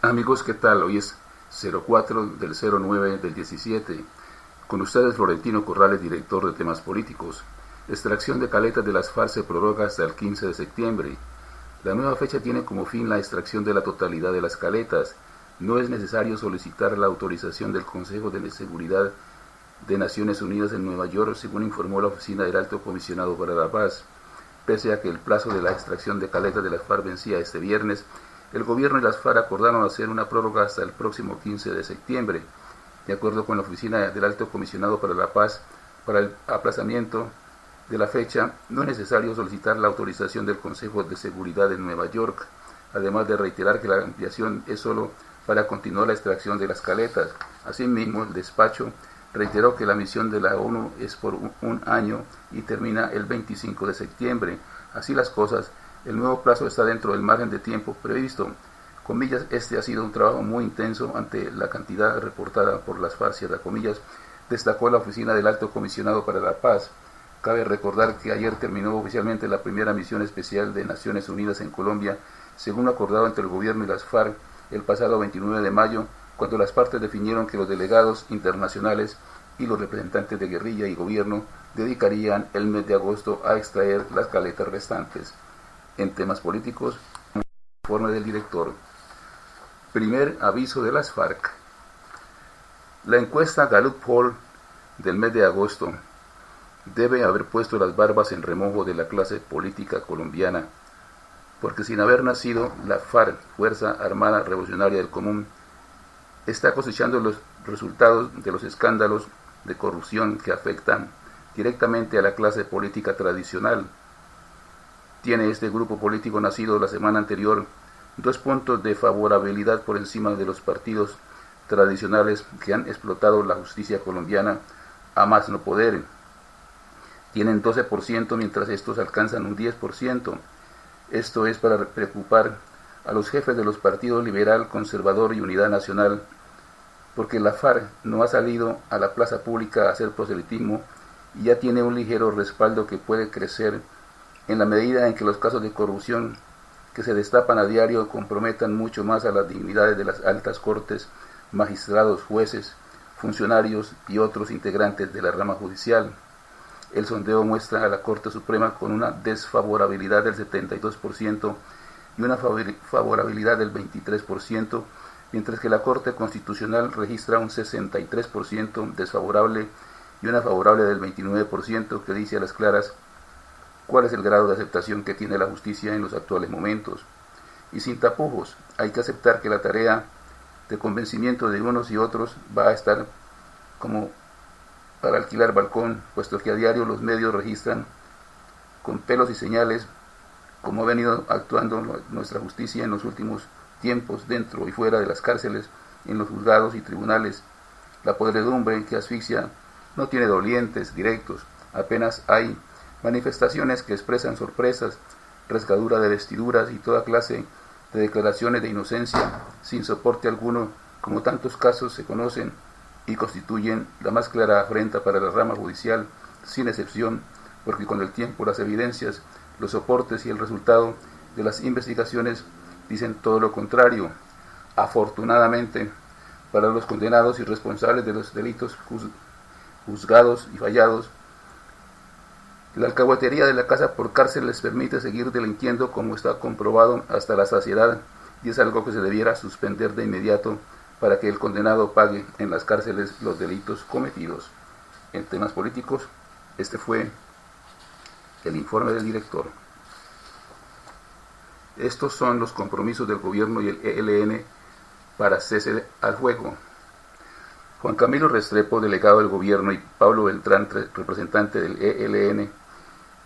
Amigos, ¿qué tal? Hoy es 04 del 09 del 17. Con ustedes Florentino Corrales, director de temas políticos. Extracción de caletas de las FARC se prorroga hasta el 15 de septiembre. La nueva fecha tiene como fin la extracción de la totalidad de las caletas. No es necesario solicitar la autorización del Consejo de Seguridad de Naciones Unidas en Nueva York, según informó la Oficina del Alto Comisionado para la Paz. Pese a que el plazo de la extracción de caletas de las FARC vencía este viernes, el gobierno y las FARC acordaron hacer una prórroga hasta el próximo 15 de septiembre. De acuerdo con la Oficina del Alto Comisionado para la Paz, para el aplazamiento de la fecha no es necesario solicitar la autorización del Consejo de Seguridad de Nueva York, además de reiterar que la ampliación es solo para continuar la extracción de las caletas. Asimismo, el despacho reiteró que la misión de la ONU es por un año y termina el 25 de septiembre. Así las cosas, el nuevo plazo está dentro del margen de tiempo previsto. Comillas, este ha sido un trabajo muy intenso ante la cantidad reportada por las FARC, cierra comillas, destacó la Oficina del Alto Comisionado para la Paz. Cabe recordar que ayer terminó oficialmente la primera misión especial de Naciones Unidas en Colombia, según acordado entre el gobierno y las FARC el pasado 29 de mayo, cuando las partes definieron que los delegados internacionales y los representantes de guerrilla y gobierno dedicarían el mes de agosto a extraer las caletas restantes. En temas políticos, informe del director. Primer aviso de las FARC. La encuesta Gallup Poll del mes de agosto debe haber puesto las barbas en remojo de la clase política colombiana, porque sin haber nacido, la FARC, Fuerza Armada Revolucionaria del Común, está cosechando los resultados de los escándalos de corrupción que afectan directamente a la clase política tradicional. Tiene este grupo político nacido la semana anterior 2 puntos de favorabilidad por encima de los partidos tradicionales que han explotado la justicia colombiana a más no poder. Tienen 12% mientras estos alcanzan un 10%. Esto es para preocupar a los jefes de los partidos Liberal, Conservador y Unidad Nacional, porque la FARC no ha salido a la plaza pública a hacer proselitismo y ya tiene un ligero respaldo que puede crecer en la medida en que los casos de corrupción que se destapan a diario comprometan mucho más a las dignidades de las altas cortes, magistrados, jueces, funcionarios y otros integrantes de la rama judicial. El sondeo muestra a la Corte Suprema con una desfavorabilidad del 72% y una favorabilidad del 23%, mientras que la Corte Constitucional registra un 63% desfavorable y una favorable del 29%, que dice a las claras cuál es el grado de aceptación que tiene la justicia en los actuales momentos. Y sin tapujos, hay que aceptar que la tarea de convencimiento de unos y otros va a estar como para alquilar balcón, puesto que a diario los medios registran con pelos y señales cómo ha venido actuando nuestra justicia en los últimos tiempos, dentro y fuera de las cárceles, en los juzgados y tribunales. La podredumbre que asfixia no tiene dolientes directos, apenas hay manifestaciones que expresan sorpresas, rasgadura de vestiduras y toda clase de declaraciones de inocencia sin soporte alguno, como tantos casos se conocen y constituyen la más clara afrenta para la rama judicial, sin excepción, porque con el tiempo las evidencias, los soportes y el resultado de las investigaciones dicen todo lo contrario. Afortunadamente, para los condenados y responsables de los delitos juzgados y fallados, la alcahuetería de la casa por cárcel les permite seguir delinquiendo como está comprobado hasta la saciedad, y es algo que se debiera suspender de inmediato para que el condenado pague en las cárceles los delitos cometidos. En temas políticos, este fue el informe del director. Estos son los compromisos del gobierno y el ELN para cese al fuego. Juan Camilo Restrepo, delegado del gobierno, y Pablo Beltrán, representante del ELN,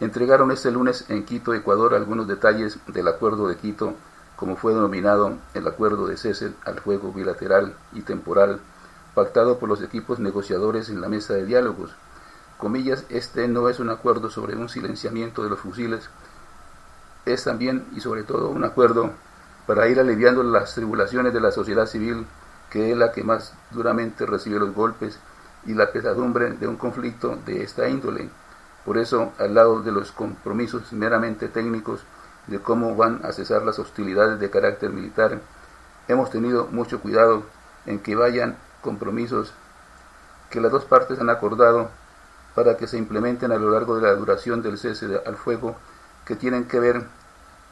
entregaron este lunes en Quito, Ecuador, algunos detalles del Acuerdo de Quito, como fue denominado el Acuerdo de Cese al Fuego bilateral y temporal, pactado por los equipos negociadores en la mesa de diálogos. Comillas, este no es un acuerdo sobre un silenciamiento de los fusiles, es también y sobre todo un acuerdo para ir aliviando las tribulaciones de la sociedad civil, que es la que más duramente recibe los golpes y la pesadumbre de un conflicto de esta índole. Por eso, al lado de los compromisos meramente técnicos de cómo van a cesar las hostilidades de carácter militar, Hemos tenido mucho cuidado en que vayan compromisos que las dos partes han acordado para que se implementen a lo largo de la duración del cese al fuego, que tienen que ver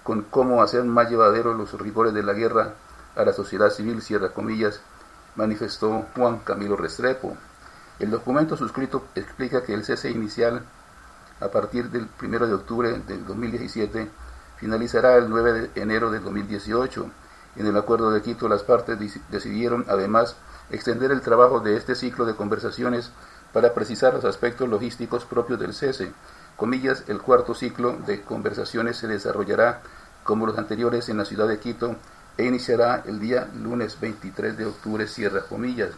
con cómo hacer más llevaderos los rigores de la guerra a la sociedad civil, cierra comillas, manifestó Juan Camilo Restrepo. El documento suscrito explica que el cese inicial a partir del 1 de octubre del 2017 finalizará el 9 de enero del 2018. En el Acuerdo de Quito las partes decidieron además extender el trabajo de este ciclo de conversaciones para precisar los aspectos logísticos propios del cese. Comillas, el cuarto ciclo de conversaciones se desarrollará como los anteriores en la ciudad de Quito e iniciará el día lunes 23 de octubre, cierra comillas.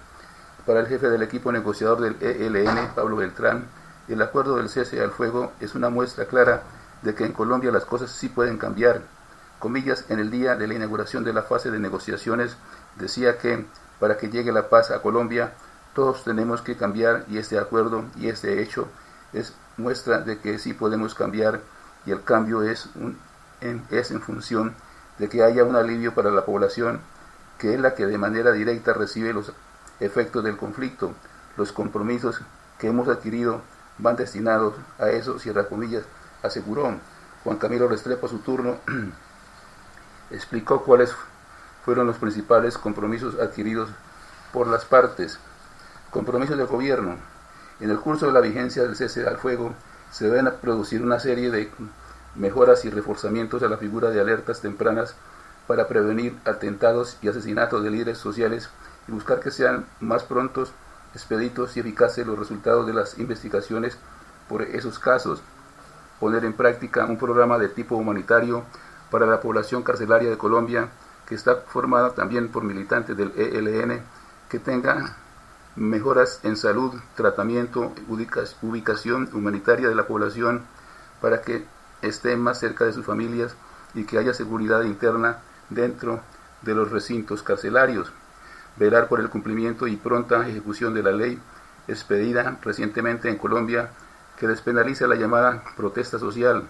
Para el jefe del equipo negociador del ELN, Pablo Beltrán, el acuerdo del cese al fuego es una muestra clara de que en Colombia las cosas sí pueden cambiar. Comillas, en el día de la inauguración de la fase de negociaciones, decía que para que llegue la paz a Colombia, todos tenemos que cambiar, y este acuerdo y este hecho es muestra de que sí podemos cambiar, y el cambio es en función de que haya un alivio para la población, que es la que de manera directa recibe los efectos del conflicto. Los compromisos que hemos adquirido van destinados a eso, cierra comillas, aseguró. Juan Camilo Restrepo a su turno explicó cuáles fueron los principales compromisos adquiridos por las partes. Compromisos del gobierno. En el curso de la vigencia del cese al fuego se deben producir una serie de mejoras y reforzamientos a la figura de alertas tempranas para prevenir atentados y asesinatos de líderes sociales y buscar que sean más prontos, expeditos y eficaces los resultados de las investigaciones por esos casos. Poner en práctica un programa de tipo humanitario para la población carcelaria de Colombia, que está formada también por militantes del ELN, que tenga mejoras en salud, tratamiento, ubicación humanitaria de la población, para que estén más cerca de sus familias y que haya seguridad interna dentro de los recintos carcelarios. Velar por el cumplimiento y pronta ejecución de la ley expedida recientemente en Colombia, que despenaliza la llamada protesta social.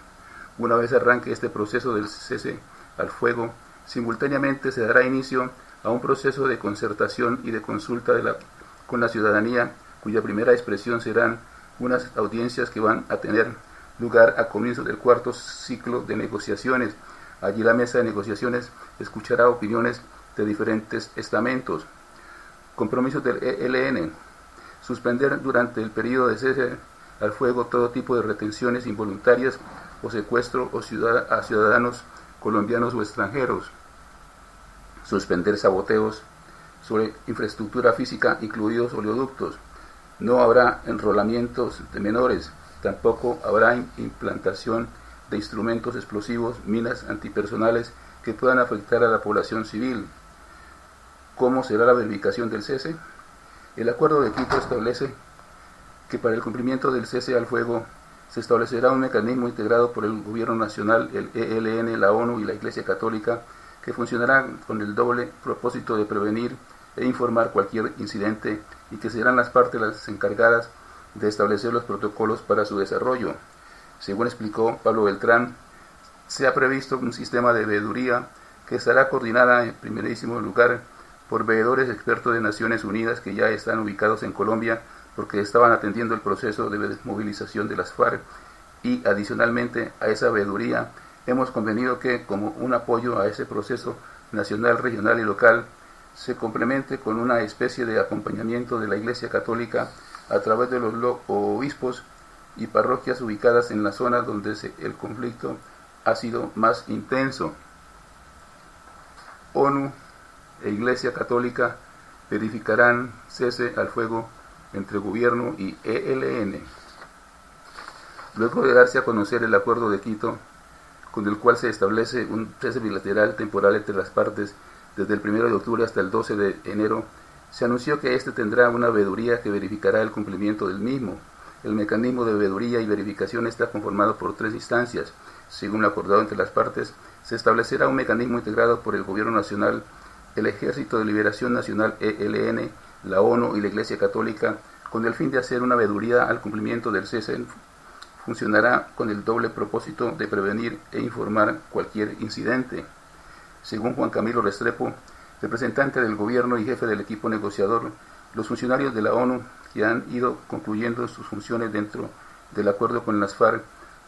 Una vez arranque este proceso del cese al fuego, simultáneamente se dará inicio a un proceso de concertación y de consulta con la ciudadanía, cuya primera expresión serán unas audiencias que van a tener lugar a comienzos del cuarto ciclo de negociaciones. Allí la mesa de negociaciones escuchará opiniones de diferentes estamentos. Compromisos del ELN. Suspender durante el periodo de cese al fuego todo tipo de retenciones involuntarias o secuestro a ciudadanos colombianos o extranjeros. Suspender saboteos sobre infraestructura física, incluidos oleoductos. No habrá enrolamientos de menores. Tampoco habrá implantación de instrumentos explosivos, minas antipersonales que puedan afectar a la población civil. ¿Cómo será la verificación del cese? El Acuerdo de Quito establece que para el cumplimiento del cese al fuego se establecerá un mecanismo integrado por el Gobierno Nacional, el ELN, la ONU y la Iglesia Católica, que funcionará con el doble propósito de prevenir e informar cualquier incidente, y que serán las partes las encargadas de establecer los protocolos para su desarrollo. Según explicó Pablo Beltrán, se ha previsto un sistema de veeduría que estará coordinada en primerísimo lugar por veedores expertos de Naciones Unidas que ya están ubicados en Colombia porque estaban atendiendo el proceso de desmovilización de las FARC, y adicionalmente a esa veeduría hemos convenido que, como un apoyo a ese proceso nacional, regional y local, se complemente con una especie de acompañamiento de la Iglesia Católica a través de los obispos y parroquias ubicadas en las zonas donde el conflicto ha sido más intenso. ONU e Iglesia Católica verificarán cese al fuego entre gobierno y ELN. Luego de darse a conocer el Acuerdo de Quito, con el cual se establece un cese bilateral temporal entre las partes desde el 1 de octubre hasta el 12 de enero, se anunció que este tendrá una veeduría que verificará el cumplimiento del mismo. El mecanismo de veeduría y verificación está conformado por 3 instancias. Según lo acordado entre las partes, se establecerá un mecanismo integrado por el Gobierno Nacional, el Ejército de Liberación Nacional ELN, la ONU y la Iglesia Católica, con el fin de hacer una veeduría al cumplimiento del cese. Funcionará con el doble propósito de prevenir e informar cualquier incidente. Según Juan Camilo Restrepo, representante del gobierno y jefe del equipo negociador, los funcionarios de la ONU que han ido concluyendo sus funciones dentro del acuerdo con las FARC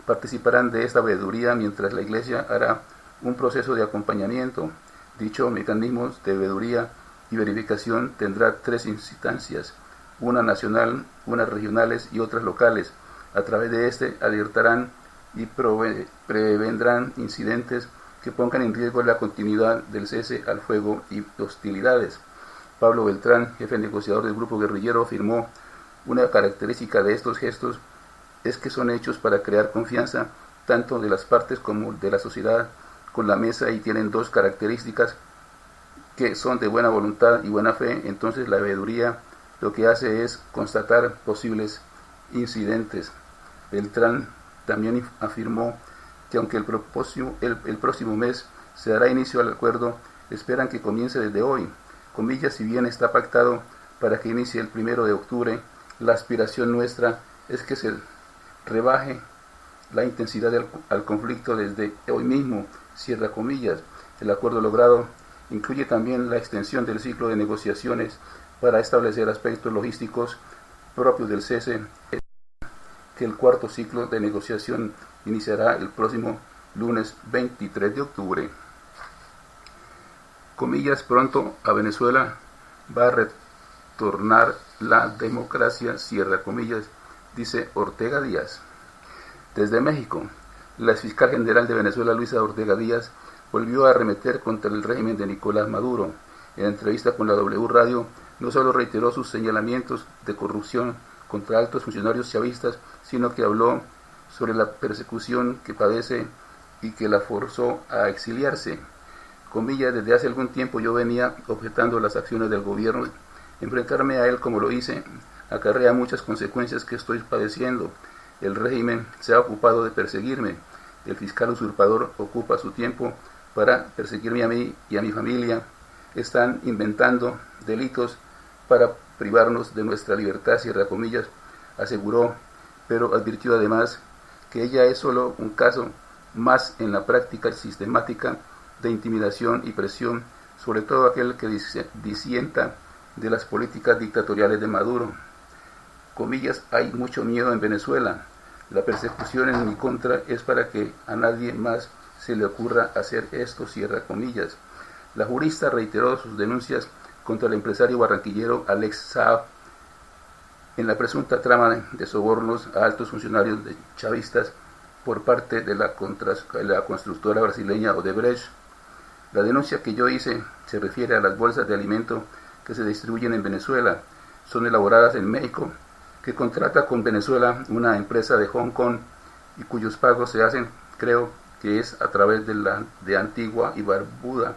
participarán de esta veeduría mientras la Iglesia hará un proceso de acompañamiento. Dicho mecanismo de veeduría y verificación tendrá 3 instancias, una nacional, unas regionales y otras locales. A través de este alertarán y prevendrán incidentes que pongan en riesgo la continuidad del cese al fuego y hostilidades. Pablo Beltrán, jefe negociador del grupo guerrillero, afirmó: una característica de estos gestos es que son hechos para crear confianza tanto de las partes como de la sociedad con la mesa y tienen 2 características que son de buena voluntad y buena fe. Entonces la veeduría lo que hace es constatar posibles incidentes. Beltrán también afirmó que aunque el próximo mes se dará inicio al acuerdo, esperan que comience desde hoy. Comillas, si bien está pactado para que inicie el 1 de octubre, la aspiración nuestra es que se rebaje la intensidad al conflicto desde hoy mismo, cierra comillas. El acuerdo logrado incluye también la extensión del ciclo de negociaciones para establecer aspectos logísticos propios del cese, que el 4º ciclo de negociación iniciará el próximo lunes 23 de octubre. Comillas, pronto a Venezuela va a retornar la democracia, cierra comillas, dice Ortega Díaz. Desde México, la fiscal general de Venezuela, Luisa Ortega Díaz, volvió a arremeter contra el régimen de Nicolás Maduro. En entrevista con la W Radio, no solo reiteró sus señalamientos de corrupción contra altos funcionarios chavistas, sino que habló sobre la persecución que padece y que la forzó a exiliarse. Comillas, desde hace algún tiempo yo venía objetando las acciones del gobierno. Enfrentarme a él como lo hice acarrea muchas consecuencias que estoy padeciendo. El régimen se ha ocupado de perseguirme. El fiscal usurpador ocupa su tiempo para perseguirme a mí y a mi familia. Están inventando delitos para privarnos de nuestra libertad, cierra comillas, aseguró, pero advirtió además que ella es solo un caso más en la práctica sistemática de intimidación y presión, sobre todo aquel que disienta de las políticas dictatoriales de Maduro. Comillas, hay mucho miedo en Venezuela. La persecución en mi contra es para que a nadie más se le ocurra hacer esto, cierra comillas. La jurista reiteró sus denuncias contra el empresario barranquillero Alex Saab en la presunta trama de sobornos a altos funcionarios chavistas por parte de la constructora brasileña Odebrecht. La denuncia que yo hice se refiere a las bolsas de alimento que se distribuyen en Venezuela. Son elaboradas en México, que contrata con Venezuela una empresa de Hong Kong y cuyos pagos se hacen, creo que es a través de Antigua y Barbuda.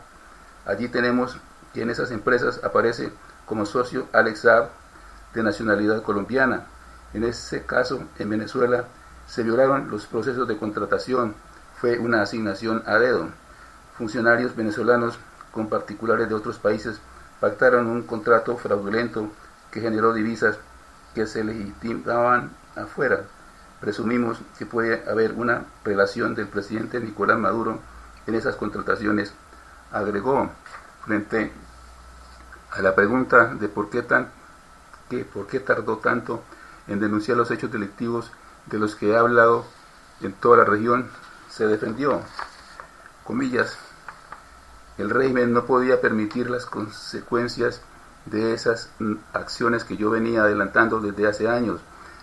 Allí tenemos que en esas empresas aparece como socio Alex Saab, de nacionalidad colombiana. En ese caso, en Venezuela, se violaron los procesos de contratación. Fue una asignación a dedo. Funcionarios venezolanos con particulares de otros países pactaron un contrato fraudulento que generó divisas que se legitimaban afuera. Presumimos que puede haber una relación del presidente Nicolás Maduro en esas contrataciones, agregó. Frente a la pregunta de por qué tardó tanto en denunciar los hechos delictivos de los que he hablado en toda la región, se defendió. Comillas, el régimen no podía permitir las consecuencias de esas acciones que yo venía adelantando desde hace años.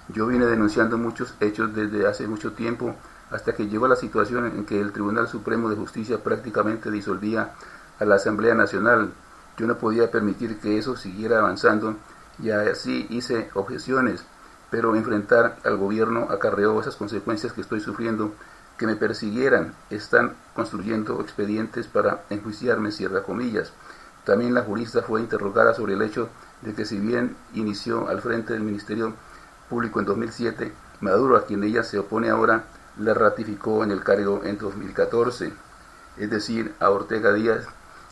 Yo vine denunciando muchos hechos desde hace mucho tiempo, hasta que llegó la situación en que el Tribunal Supremo de Justicia prácticamente disolvía a la Asamblea Nacional. Yo no podía permitir que eso siguiera avanzando y así hice objeciones, pero enfrentar al gobierno acarreó esas consecuencias que estoy sufriendo, que me persiguieran. Están construyendo expedientes para enjuiciarme, cierra comillas. También la jurista fue interrogada sobre el hecho de que si bien inició al frente del Ministerio Público en 2007, Maduro, a quien ella se opone ahora, la ratificó en el cargo en 2014. Es decir, a Ortega Díaz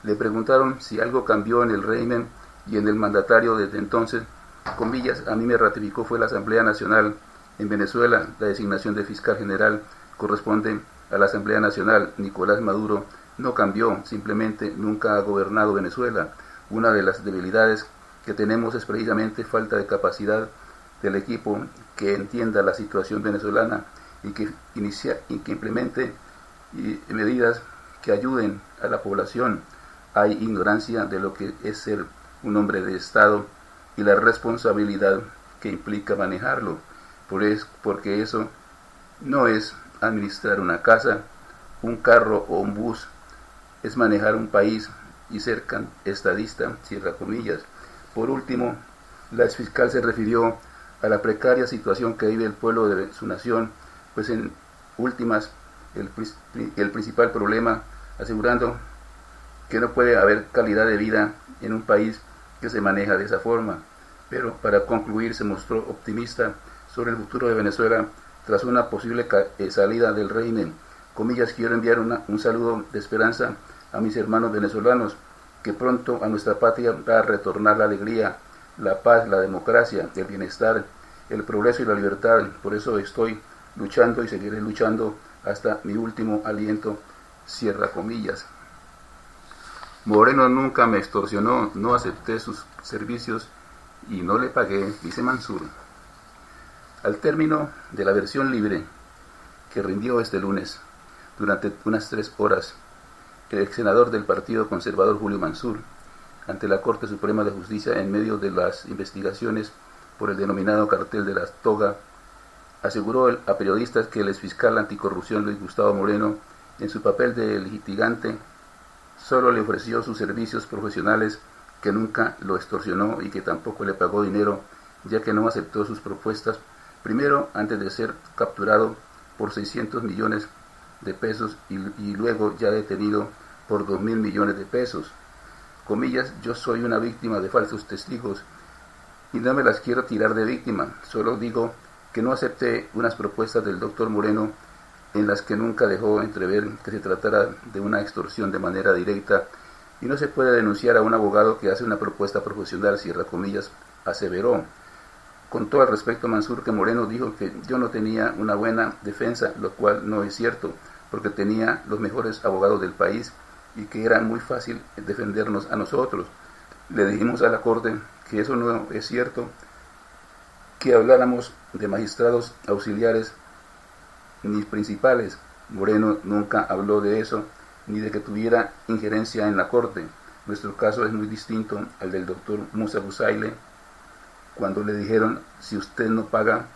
le preguntaron si algo cambió en el régimen y en el mandatario desde entonces. Comillas, a mí me ratificó fue la Asamblea Nacional. En Venezuela, la designación de fiscal general corresponde a la Asamblea Nacional. Nicolás Maduro no cambió, simplemente nunca ha gobernado Venezuela. Una de las debilidades que tenemos es precisamente falta de capacidad del equipo que entienda la situación venezolana y que implemente medidas que ayuden a la población. Hay ignorancia de lo que es ser un hombre de Estado y la responsabilidad que implica manejarlo, porque eso no es administrar una casa, un carro o un bus, es manejar un país y ser estadista, cierra comillas. Por último, la exfiscal se refirió a la precaria situación que vive el pueblo de su nación, pues en últimas el principal problema, asegurando que no puede haber calidad de vida en un país que se maneja de esa forma. Pero para concluir se mostró optimista sobre el futuro de Venezuela tras una posible salida del régimen. Comillas, quiero enviar un saludo de esperanza a mis hermanos venezolanos, que pronto a nuestra patria va a retornar la alegría, la paz, la democracia, el bienestar, el progreso y la libertad. Por eso estoy luchando y seguiré luchando hasta mi último aliento, cierra comillas. Moreno nunca me extorsionó, no acepté sus servicios y no le pagué, dice Mansur. Al término de la versión libre que rindió este lunes, durante unas 3 horas, el ex senador del Partido Conservador Julio Mansur, ante la Corte Suprema de Justicia en medio de las investigaciones por el denominado cartel de la toga, aseguró a periodistas que el exfiscal anticorrupción Luis Gustavo Moreno, en su papel de litigante, solo le ofreció sus servicios profesionales, que nunca lo extorsionó y que tampoco le pagó dinero, ya que no aceptó sus propuestas, primero antes de ser capturado por 600 millones de pesos y luego ya detenido por 2.000 millones de pesos. Comillas, yo soy una víctima de falsos testigos y no me las quiero tirar de víctima, solo digo que no acepté unas propuestas del doctor Moreno en las que nunca dejó entrever que se tratara de una extorsión de manera directa y no se puede denunciar a un abogado que hace una propuesta profesional, cierra comillas, aseveró. Con todo el respeto, Mansur, que Moreno dijo que yo no tenía una buena defensa, lo cual no es cierto, porque tenía los mejores abogados del país y que era muy fácil defendernos a nosotros. Le dijimos a la Corte que eso no es cierto, que habláramos de magistrados auxiliares ni principales. Moreno nunca habló de eso, ni de que tuviera injerencia en la Corte. Nuestro caso es muy distinto al del doctor Musa Busaile, cuando le dijeron, si usted no paga,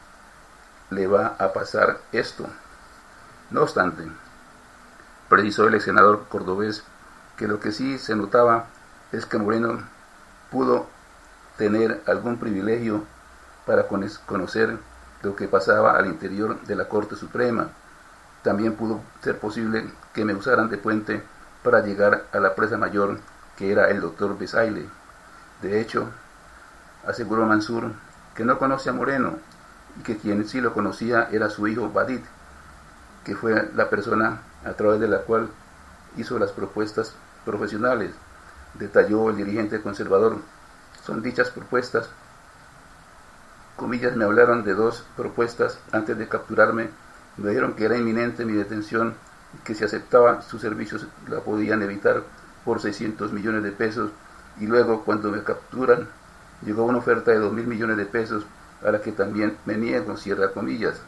le va a pasar esto. No obstante, precisó el ex senador cordobés que lo que sí se notaba es que Moreno pudo tener algún privilegio para conocer lo que pasaba al interior de la Corte Suprema. También pudo ser posible que me usaran de puente para llegar a la presa mayor, que era el doctor Besaile. De hecho, aseguró Mansur que no conoce a Moreno y que quien sí lo conocía era su hijo Badid, que fue la persona a través de la cual hizo las propuestas profesionales. Detalló el dirigente conservador. Son dichas propuestas. Comillas, me hablaron de 2 propuestas antes de capturarme. Me dijeron que era inminente mi detención y que si aceptaba sus servicios la podían evitar por 600 millones de pesos. Y luego, cuando me capturan, llegó una oferta de 2.000 millones de pesos a la que también me niego, cierra comillas.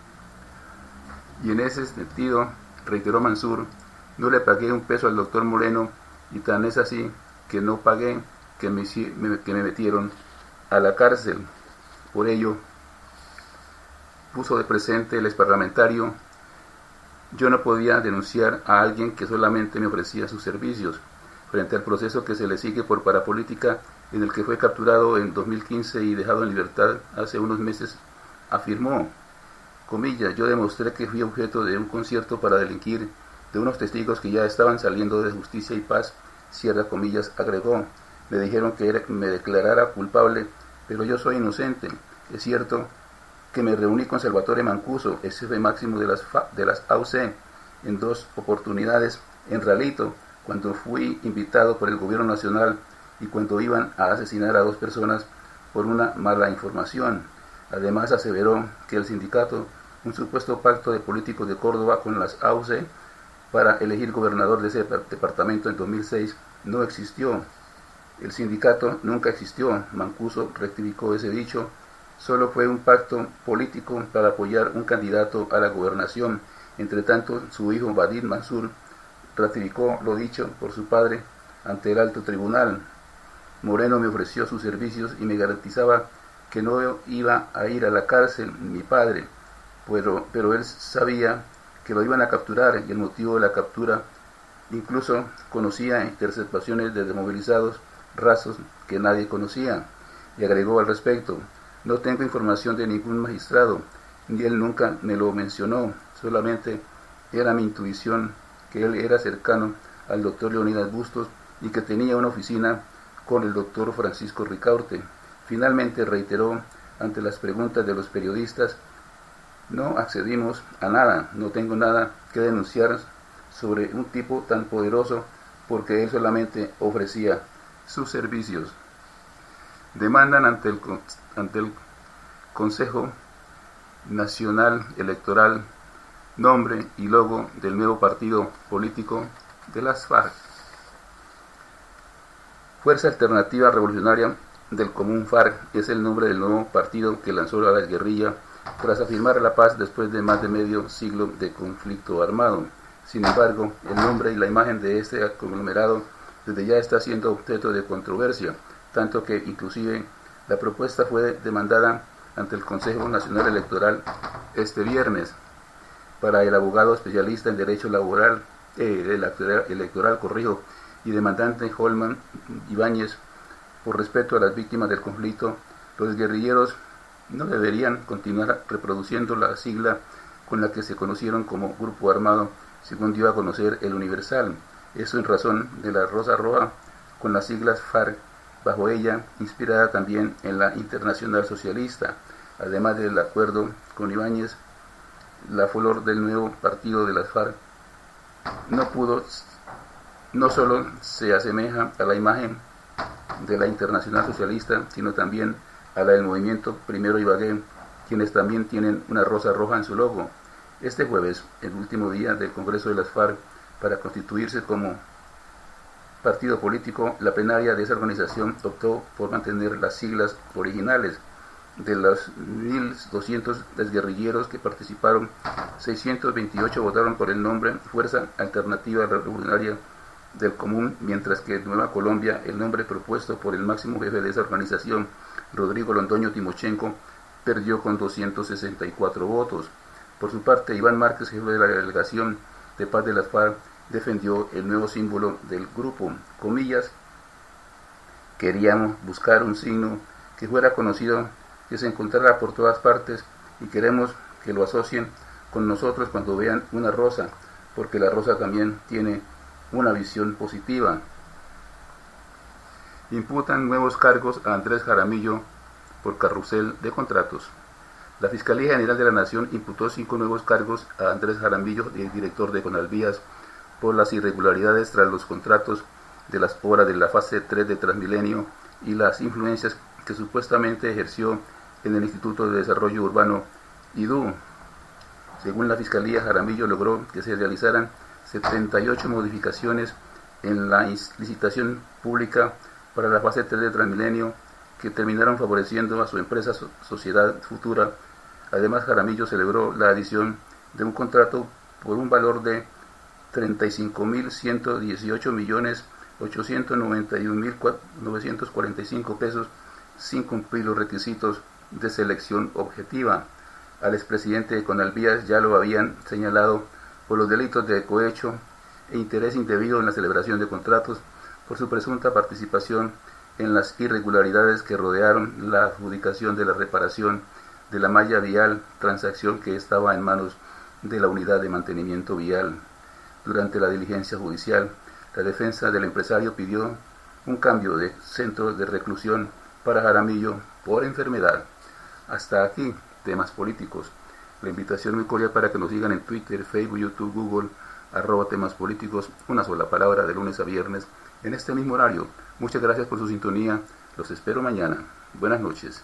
Y en ese sentido, reiteró Mansur, no le pagué un peso al doctor Moreno y tan es así que no pagué que me metieron a la cárcel. Por ello, puso de presente el exparlamentario, yo no podía denunciar a alguien que solamente me ofrecía sus servicios, frente al proceso que se le sigue por parapolítica, en el que fue capturado en 2015 y dejado en libertad hace unos meses, afirmó, comillas, yo demostré que fui objeto de un concierto para delinquir de unos testigos que ya estaban saliendo de Justicia y Paz, cierra comillas, agregó, me dijeron que me declarara culpable, pero yo soy inocente. Es cierto que me reuní con Salvatore Mancuso, ex jefe máximo de las AUC, en 2 oportunidades en Ralito, cuando fui invitado por el gobierno nacional y cuando iban a asesinar a 2 personas por una mala información. Además aseveró que el sindicato, un supuesto pacto de políticos de Córdoba con las AUC, para elegir gobernador de ese departamento en 2006 no existió. El sindicato nunca existió. Mancuso rectificó ese dicho. Solo fue un pacto político para apoyar un candidato a la gobernación. Entre tanto, su hijo Badin Mansur ratificó lo dicho por su padre ante el alto tribunal. Moreno me ofreció sus servicios y me garantizaba que no iba a ir a la cárcel mi padre, pero él sabía que lo iban a capturar y el motivo de la captura incluso conocía interceptaciones de desmovilizados rasos que nadie conocía. Y agregó al respecto: no tengo información de ningún magistrado, ni él nunca me lo mencionó, solamente era mi intuición que él era cercano al doctor Leonidas Bustos y que tenía una oficina con el doctor Francisco Ricaurte. Finalmente reiteró ante las preguntas de los periodistas: no accedimos a nada, no tengo nada que denunciar sobre un tipo tan poderoso porque él solamente ofrecía sus servicios. Demandan ante el Consejo Nacional Electoral nombre y logo del nuevo partido político de las FARC. Fuerza Alternativa Revolucionaria del Común FARC es el nombre del nuevo partido que lanzó a la guerrilla tras afirmar la paz después de más de medio siglo de conflicto armado. Sin embargo, el nombre y la imagen de este conglomerado desde ya está siendo objeto de controversia, tanto que inclusive la propuesta fue demandada ante el Consejo Nacional Electoral este viernes. Para el abogado especialista en derecho laboral, electoral, y demandante Holman Ibáñez, por respeto a las víctimas del conflicto, los guerrilleros no deberían continuar reproduciendo la sigla con la que se conocieron como Grupo Armado, según dio a conocer El Universal. Eso en razón de la Rosa Roja con las siglas FARC bajo ella, inspirada también en la Internacional Socialista. Además del acuerdo con Ibáñez, la flor del nuevo partido de las FARC no solo se asemeja a la imagen de la Internacional Socialista, sino también a la del movimiento Primero Ibagué, quienes también tienen una rosa roja en su logo. Este jueves, el último día del Congreso de las FARC para constituirse como partido político, la plenaria de esa organización optó por mantener las siglas originales. De los 1.200 exguerrilleros que participaron, 628 votaron por el nombre Fuerza Alternativa Revolucionaria del Común, mientras que en Nueva Colombia el nombre propuesto por el máximo jefe de esa organización, Rodrigo Londoño Timochenko, perdió con 264 votos. Por su parte, Iván Márquez, jefe de la delegación de paz de las FARC, defendió el nuevo símbolo del grupo, comillas: queríamos buscar un signo que fuera conocido, que se encontrara por todas partes, y queremos que lo asocien con nosotros cuando vean una rosa, porque la rosa también tiene una visión positiva. Imputan nuevos cargos a Andrés Jaramillo por carrusel de contratos. La Fiscalía General de la Nación imputó 5 nuevos cargos a Andrés Jaramillo, el director de Conalvías, por las irregularidades tras los contratos de las obras de la fase 3 de Transmilenio y las influencias que supuestamente ejerció en el Instituto de Desarrollo Urbano IDU. Según la Fiscalía, Jaramillo logró que se realizaran 78 modificaciones en la licitación pública para la fase 3 de Transmilenio, que terminaron favoreciendo a su empresa Sociedad Futura. Además, Jaramillo celebró la adición de un contrato por un valor de 35.118.891.945 pesos sin cumplir los requisitos de selección objetiva. Al expresidente de Conalvías ya lo habían señalado por los delitos de cohecho e interés indebido en la celebración de contratos, por su presunta participación en las irregularidades que rodearon la adjudicación de la reparación de la malla vial, transacción que estaba en manos de la Unidad de Mantenimiento Vial. Durante la diligencia judicial, la defensa del empresario pidió un cambio de centro de reclusión para Jaramillo por enfermedad. Hasta aquí, temas políticos. La invitación muy cordial para que nos sigan en Twitter, Facebook, YouTube, Google, @temas políticos, una sola palabra, de lunes a viernes, en este mismo horario. Muchas gracias por su sintonía. Los espero mañana. Buenas noches.